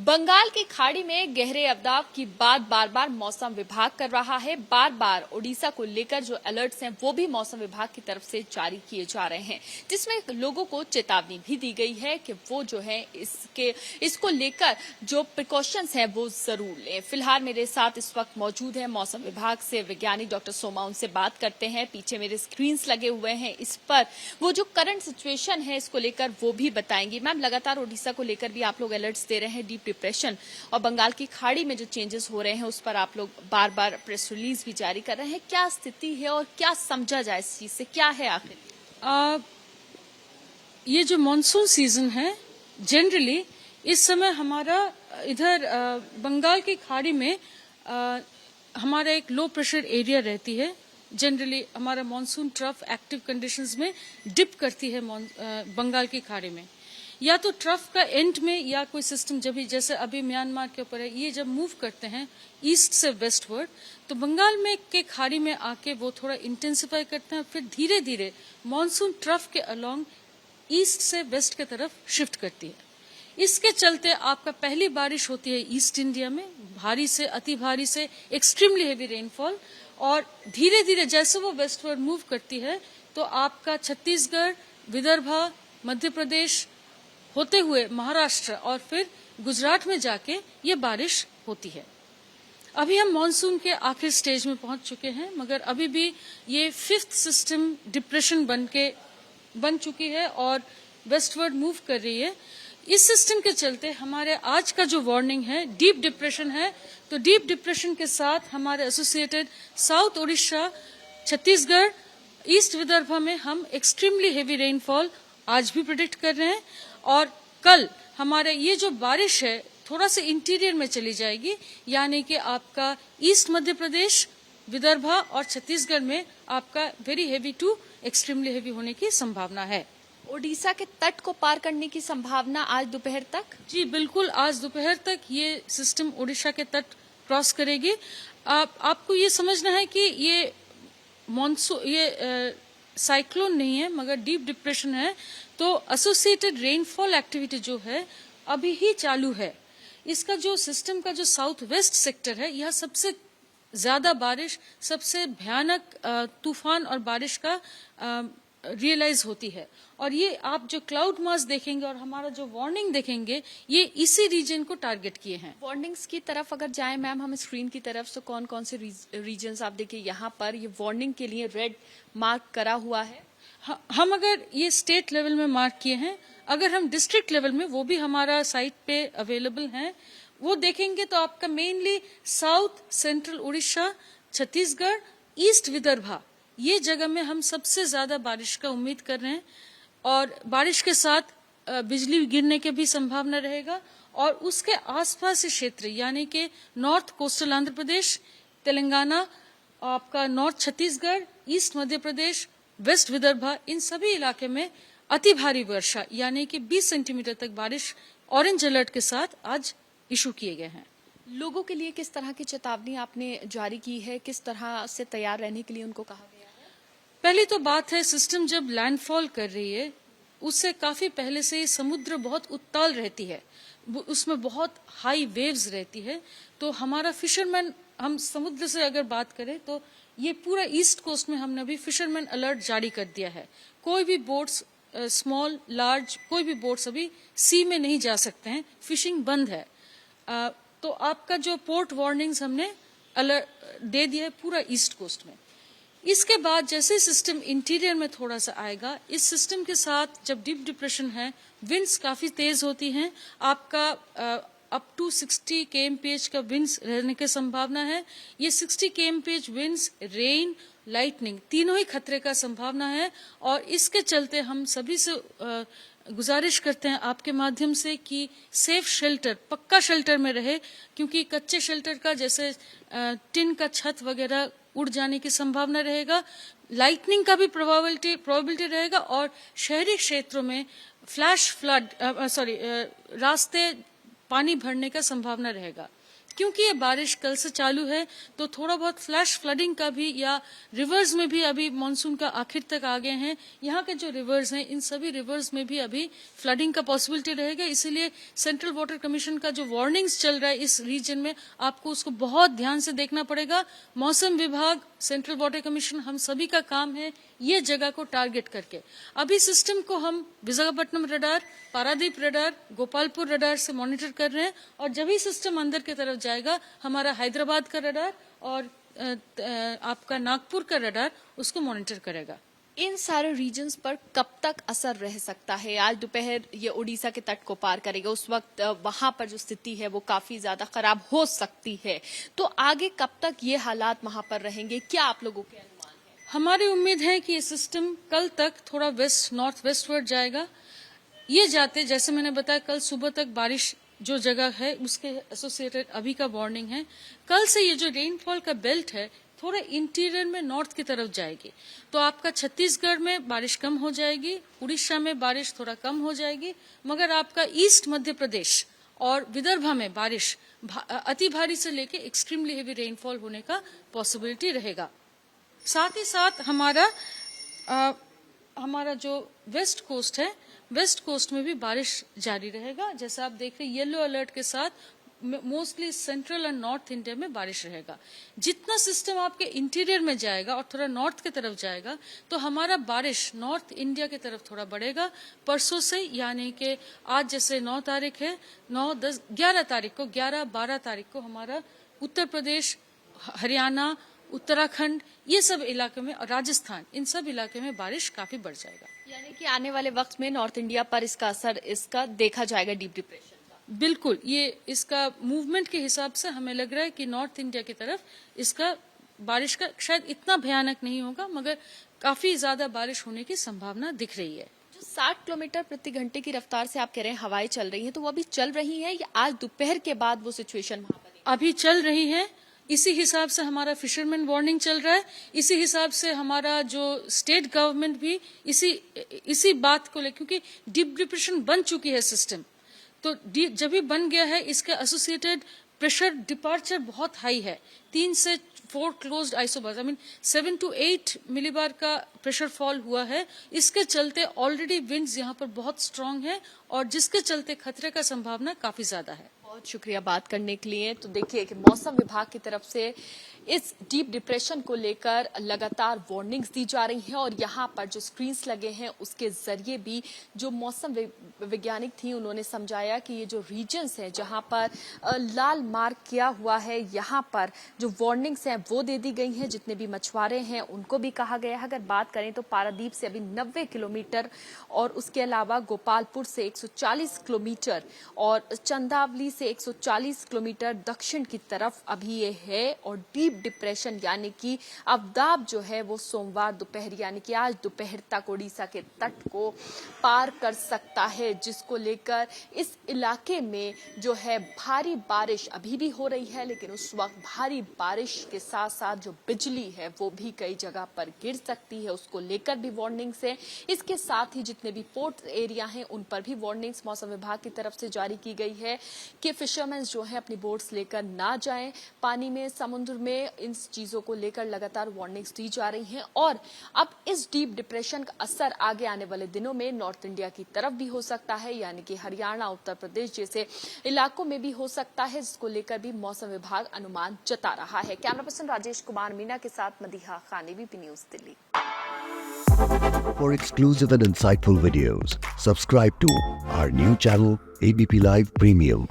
बंगाल की खाड़ी में गहरे अवदाब की बात बार बार मौसम विभाग कर रहा है। बार बार ओडिशा को लेकर जो अलर्ट्स हैं वो भी मौसम विभाग की तरफ से जारी किए जा रहे हैं, जिसमें लोगों को चेतावनी भी दी गई है कि वो जो है इसको लेकर जो प्रिकॉशंस हैं वो जरूर लें। फिलहाल मेरे साथ इस वक्त मौजूद है मौसम विभाग से वैज्ञानिक डॉक्टर सोमा, उनसे बात करते हैं। पीछे मेरे स्क्रीन लगे हुए हैं, इस पर वो जो करंट सिचुएशन है इसको लेकर वो भी बताएंगी। मैम, लगातार ओडिशा को लेकर भी आप लोग अलर्ट्स दे रहे हैं, डीप डिप्रेशन और बंगाल की खाड़ी में जो चेंजेस हो रहे हैं उस पर आप लोग बार बार प्रेस रिलीज भी जारी कर रहे हैं। क्या स्थिति है और क्या समझा जाए इस चीज से, क्या है आखिर? ये जो मॉनसून सीजन है जनरली इस समय हमारा इधर बंगाल की खाड़ी में हमारा एक लो प्रेशर एरिया रहती है। जनरली हमारा मॉनसून ट्रफ एक्टिव कंडीशंस में डिप करती है बंगाल की खाड़ी में, या तो ट्रफ का एंड में या कोई सिस्टम जब भी, जैसे अभी म्यांमार के ऊपर है, ये जब मूव करते हैं ईस्ट से वेस्टवर्ड तो बंगाल में के खाड़ी में आके वो थोड़ा इंटेंसिफाई करते हैं, फिर धीरे धीरे मॉनसून ट्रफ के अलोंग ईस्ट से वेस्ट की तरफ शिफ्ट करती है। इसके चलते आपका पहली बारिश होती है ईस्ट इंडिया में, भारी से अति भारी से एक्सट्रीमली हेवी रेनफॉल, और धीरे धीरे जैसे वो वेस्टवर्ड मूव करती है तो आपका छत्तीसगढ़, विदर्भा, मध्य प्रदेश होते हुए महाराष्ट्र और फिर गुजरात में जाके ये बारिश होती है। अभी हम मॉनसून के आखिरी स्टेज में पहुंच चुके हैं, मगर अभी भी ये फिफ्थ सिस्टम डिप्रेशन बन चुकी है और वेस्टवर्ड मूव कर रही है। इस सिस्टम के चलते हमारे आज का जो वार्निंग है डीप डिप्रेशन है, तो डीप डिप्रेशन के साथ हमारे associated south Orissa, Chhattisgarh, east Vidarbha में हम एक्सट्रीमली हेवी रेनफॉल आज भी प्रेडिक्ट कर रहे हैं। और कल हमारे ये जो बारिश है थोड़ा सा इंटीरियर में चली जाएगी, यानी कि आपका ईस्ट मध्य प्रदेश, विदर्भा और छत्तीसगढ़ में आपका very heavy to extremely heavy होने की संभावना है। ओडिशा के तट को पार करने की संभावना आज दोपहर तक? जी बिल्कुल, आज दोपहर तक ये सिस्टम ओडिशा के तट क्रॉस करेगी। आपको ये समझना है कि ये मॉनसून, ये साइक्लोन नहीं है मगर डीप डिप्रेशन है, तो एसोसिएटेड रेनफॉल एक्टिविटी जो है अभी ही चालू है। इसका जो सिस्टम का जो साउथ वेस्ट सेक्टर है, यह सबसे ज्यादा बारिश, सबसे भयानक तूफान और बारिश का रियलाइज होती है। और ये आप जो क्लाउड मास देखेंगे और हमारा जो वार्निंग देखेंगे, ये इसी रीजन को टारगेट किए हैं। वार्निंग्स की तरफ अगर जाएं मैम हम स्क्रीन की तरफ, तो कौन कौन से रीजन्स आप देखिए यहाँ पर ये वार्निंग के लिए रेड मार्क करा हुआ है। हम अगर ये स्टेट लेवल में मार्क किए हैं, अगर हम डिस्ट्रिक्ट लेवल में, वो भी हमारा साइट पे अवेलेबल हैं, वो देखेंगे तो आपका mainly south central Orissa, Chhattisgarh, east Vidarbha, ये जगह में हम सबसे ज्यादा बारिश का उम्मीद कर रहे हैं। और बारिश के साथ बिजली गिरने की भी संभावना रहेगा। और उसके आसपास के क्षेत्र यानी कि नॉर्थ कोस्टल आंध्र प्रदेश, तेलंगाना, आपका north Chhattisgarh, east Madhya Pradesh, waste Vidarbha, इन सभी इलाके में अति भारी वर्षा यानी कि 20 सेंटीमीटर तक बारिश ऑरेंज अलर्ट के साथ आज इशू किए गए हैं। लोगों के लिए किस तरह की चेतावनी आपने जारी की है, किस तरह से तैयार रहने के लिए उनको कहा गया है? पहली तो बात है, सिस्टम जब लैंडफॉल कर रही है उससे काफी पहले से समुद्र बहुत उत्ताल रहती है, उसमें बहुत हाई वेव्स रहती है। तो हमारा फिशरमैन, हम समुद्र से अगर बात करें तो ये पूरा ईस्ट कोस्ट में हमने अभी फिशरमैन अलर्ट जारी कर दिया है। कोई भी बोट्स, स्मॉल लार्ज कोई भी बोट्स अभी सी में नहीं जा सकते हैं, फिशिंग बंद है। तो आपका जो पोर्ट वार्निंग्स हमने अलर्ट दे दिया है पूरा ईस्ट कोस्ट में। इसके बाद जैसे सिस्टम इंटीरियर में थोड़ा सा आएगा, इस सिस्टम के साथ जब डीप डिप्रेशन है, विंड्स काफी तेज होती हैं, आपका अप टू 60 kmph का विंड्स रहने की संभावना है। ये 60 kmph विंड्स, रेन, लाइटनिंग तीनों ही खतरे का संभावना है। और इसके चलते हम सभी से गुजारिश करते हैं आपके माध्यम से कि सेफ शेल्टर, पक्का शेल्टर में रहे, क्योंकि कच्चे शेल्टर का जैसे टिन का छत वगैरह उड़ जाने की संभावना रहेगा, लाइटनिंग का भी प्रोबेबिलिटी रहेगा, और शहरी क्षेत्रों में फ्लैश फ्लड रास्ते पानी भरने का संभावना रहेगा। क्योंकि ये बारिश कल से चालू है तो थोड़ा बहुत फ्लैश फ्लडिंग का भी, या रिवर्स में भी अभी मानसून का आखिर तक आ गए हैं, यहाँ के जो रिवर्स हैं इन सभी रिवर्स में भी अभी फ्लडिंग का पॉसिबिलिटी रहेगा। इसीलिए सेंट्रल वाटर कमीशन का जो वार्निंग्स चल रहा है इस रीजन में, आपको उसको बहुत ध्यान से देखना पड़ेगा। मौसम विभाग, सेंट्रल वाटर कमीशन, हम सभी का काम है ये जगह को टारगेट करके। अभी सिस्टम को हम Visakhapatnam radar, Paradip radar, Gopalpur radar से मॉनिटर कर रहे हैं, और जब ही सिस्टम अंदर की तरफ जाएगा हमारा हैदराबाद का रडार और आपका नागपुर का रडार उसको मॉनिटर करेगा। इन सारे रीजन्स पर कब तक असर रह सकता है? आज दोपहर ये उड़ीसा के तट को पार करेगा, उस वक्त वहां पर जो स्थिति है वो काफी ज्यादा खराब हो सकती है, तो आगे कब तक ये हालात वहां पर रहेंगे, क्या आप लोगों के अनुमान है? हमारी उम्मीद है कि ये सिस्टम कल तक थोड़ा वेस्ट नॉर्थ वेस्टवर्ड जाएगा। ये जाते, जैसे मैंने बताया, कल सुबह तक बारिश जो जगह है उसके एसोसिएटेड अभी का वार्निंग है। कल से ये जो रेनफॉल का बेल्ट है थोड़ा इंटीरियर में नॉर्थ की तरफ जाएगी, तो आपका छत्तीसगढ़ में बारिश कम हो जाएगी, उड़ीसा में बारिश थोड़ा कम हो जाएगी, मगर आपका ईस्ट मध्य प्रदेश और विदर्भा में बारिश अति भारी से लेके एक्सट्रीमली हेवी रेनफॉल होने का पॉसिबिलिटी रहेगा। साथ ही साथ हमारा जो वेस्ट कोस्ट है, वेस्ट कोस्ट में भी बारिश जारी रहेगा। जैसा आप देख रहे हैं, येलो अलर्ट के साथ mostly central and north India में बारिश रहेगा। जितना सिस्टम आपके इंटीरियर में जाएगा और थोड़ा नॉर्थ की तरफ जाएगा तो हमारा बारिश नॉर्थ इंडिया की तरफ थोड़ा बढ़ेगा। परसों से, यानी कि आज जैसे 9 तारीख है, 9, 10, 11 तारीख को, 11, 12 तारीख को हमारा उत्तर प्रदेश, हरियाणा, उत्तराखंड, ये सब इलाके में, और राजस्थान, इन सब इलाके में बारिश काफी बढ़ जाएगा। यानी कि आने वाले वक्त में नॉर्थ इंडिया पर इसका असर इसका देखा जाएगा, डीप डिप्रेशन का। बिल्कुल, ये इसका मूवमेंट के हिसाब से हमें लग रहा है कि नॉर्थ इंडिया की तरफ इसका बारिश का शायद इतना भयानक नहीं होगा, मगर काफी ज्यादा बारिश होने की संभावना दिख रही है। 60 किलोमीटर प्रति घंटे की रफ्तार से आप कह रहे हैं हवाएं चल रही हैं, तो वो अभी चल रही हैं या आज दोपहर के बाद वो सिचुएशन वहां पर है? अभी चल रही है। इसी हिसाब से हमारा फिशरमैन वार्निंग चल रहा है। इसी हिसाब से हमारा जो स्टेट गवर्नमेंट भी इसी बात को ले, क्योंकि डीप डिप्रेशन बन चुकी है सिस्टम, तो जब भी बन गया है इसका एसोसिएटेड प्रेशर डिपार्चर बहुत हाई है। 3 से 4 क्लोज्ड आइसोबार्स, 7 to 8 मिलीबार का प्रेशर फॉल हुआ है। इसके चलते ऑलरेडी विंड्स यहाँ पर बहुत स्ट्रांग है, और जिसके चलते खतरे का संभावना काफी ज्यादा है। बहुत शुक्रिया बात करने के लिए। तो देखिए कि मौसम विभाग की तरफ से इस डीप डिप्रेशन को लेकर लगातार वार्निंग्स दी जा रही हैं, और यहाँ पर जो स्क्रीन्स लगे हैं उसके जरिए भी जो मौसम वैज्ञानिक थी उन्होंने समझाया कि ये जो रीजन्स हैं जहाँ पर लाल मार्क किया हुआ है, यहाँ पर जो वार्निंग्स हैं वो दे दी गई हैं। जितने भी मछुआरे हैं उनको भी कहा गया है। अगर बात करें तो पारादीप से अभी 90 किलोमीटर, और उसके अलावा गोपालपुर से 140 किलोमीटर और चंदावली से 140 किलोमीटर दक्षिण की तरफ अभी ये है, और डीप डिप्रेशन यानी कि अवदाब जो है वो सोमवार दोपहर यानी कि आज दोपहर तक उड़ीसा के तट को पार कर सकता है, जिसको लेकर इस इलाके में जो है भारी बारिश अभी भी हो रही है। लेकिन उस वक्त भारी बारिश के साथ साथ जो बिजली है वो भी कई जगह पर गिर सकती है, उसको लेकर भी वार्निंग्स है। इसके साथ ही जितने भी पोर्ट एरिया हैं उन पर भी वार्निंग्स मौसम विभाग की तरफ से जारी की गई है कि फिशरमैन जो है अपनी बोट्स लेकर ना जाएं पानी में, समुद्र में। इन चीजों को लेकर लगातार वार्निंग्स दी जा रही हैं, और अब इस डीप डिप्रेशन का असर आगे आने वाले दिनों में नॉर्थ इंडिया की तरफ भी हो सकता है, यानी कि हरियाणा, उत्तर प्रदेश जैसे इलाकों में भी हो सकता है, जिसको लेकर भी मौसम विभाग अनुमान जता रहा है। कैमरा पर्सन राजेश कुमार मीना के साथ Madiha Khan, ABP news, Delhi. For exclusive and insightful videos, subscribe to our new channel ABP Live Premium.